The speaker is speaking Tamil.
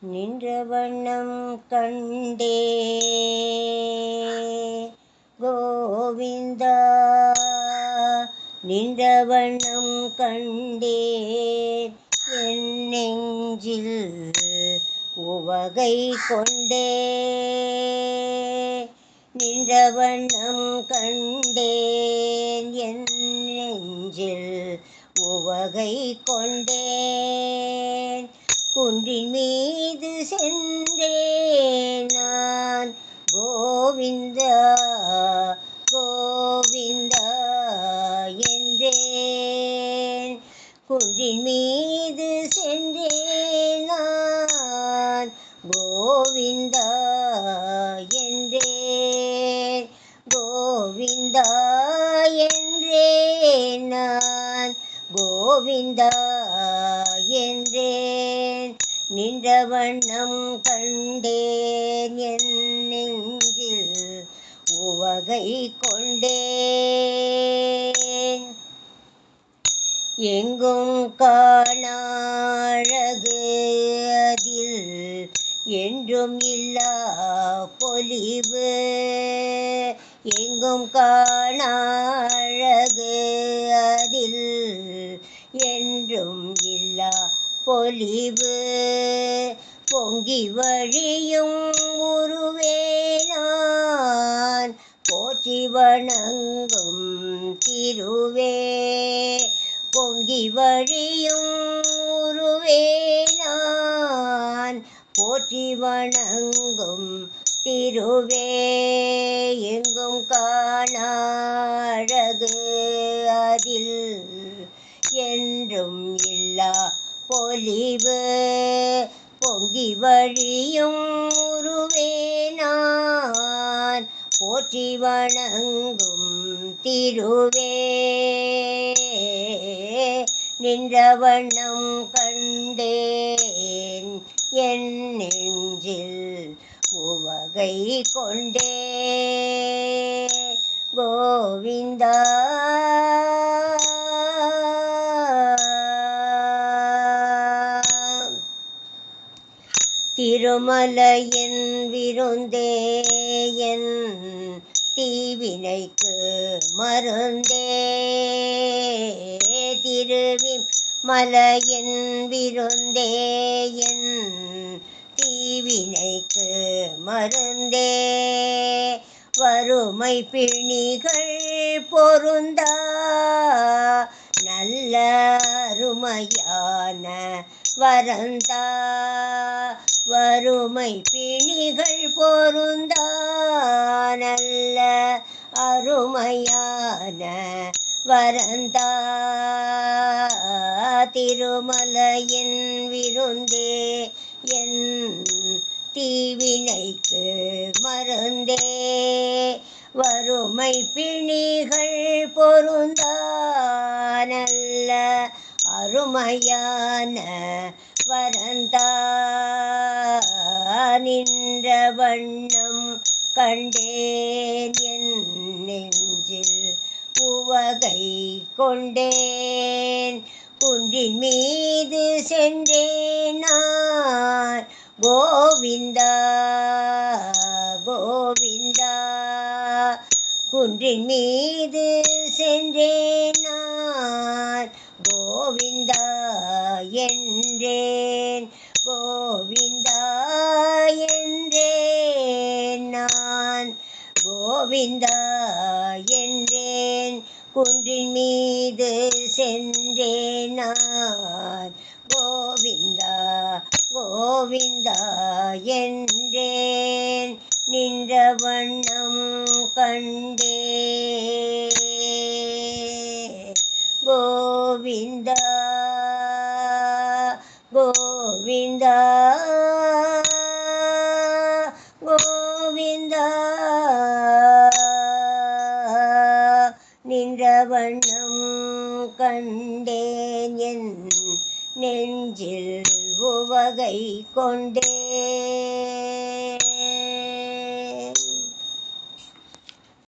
நின்ற வண்ணம் கண்டே கோவிந்தா. நின்ற வண்ணம் கண்டேன் என் நெஞ்சில் உவகை கொண்டே. நின்ற வண்ணம் கண்டேன் என் நெஞ்சில் உவகை கொண்டேன். குன்றின் மீது சென்றேன் நான் கோவிந்தா கோவிந்தா என்றேன். குன்றின் மீது சென்றேன் நான் கோவிந்தா என்றேன். கோவிந்தா என்றேன் நான் கோவிந்தா என்றேன். நின்ற வண்ணம் கண்டேன் என் நெஞ்சில் உவகை கொண்டேன். எங்கும் காணாழகு அதில் என்றும் இல்லா பொலிவு. எங்கும் காணாழகு அதில் என்றும் இல்லா பொலிவு. பொங்கி வழியும் உருவே நான் போற்றி வணங்கும் திருவே. பொங்கி வழியும் உருவே நான் போற்றி வணங்கும் திருவே. எங்கும் காணாழகு அதில் என்றும் இல்லா பொலிவு. பொங்கி வழியும் உருவே நான் போற்றி வணங்கும் திருவே. நின்ற வண்ணம் கண்டேன் என் நெஞ்சில் உவகை கொண்டேன். கோவிந்தா திருமலையின் விருந்தே என் தீவினைக்கு மருந்தே. திருவிமலையின் விருந்தே என் தீவினைக்கு மருந்தே. வறுமை பிணிகள் பொருந்தா நல்ல அருமையான வரந்தா. வறுமை பிணிகள் பொருந்தா நல்ல அருமையான வரந்தா. திருமலையின் விருந்தே என் தீவினைக்கு மருந்தே. வறுமை பிணிகள் பொருந்தா நல்ல அருமையான வரந்தா. நின்ற வண்ணம் கண்டேன் என் நெஞ்சில் உவகை கொண்டேன். குன்றின் மீது சென்றேன் நான் கோவிந்தா கோவிந்தா. குன்றின் மீது சென்றேன் நான் கோவிந்தா என்றேன். கோவிந்தா என்றேன் நான் கோவிந்தா என்றேன். குன்றின் மீது சென்றேன் நான் கோவிந்தா கோவிந்தா என்றேன். நின்ற வண்ணம் கண்டேன் கோவிந்தா கோவிந்தா கோவிந்தா. நின்ற வண்ணம் கண்டேன் என் நெஞ்சில் உவகை கொண்டேன்.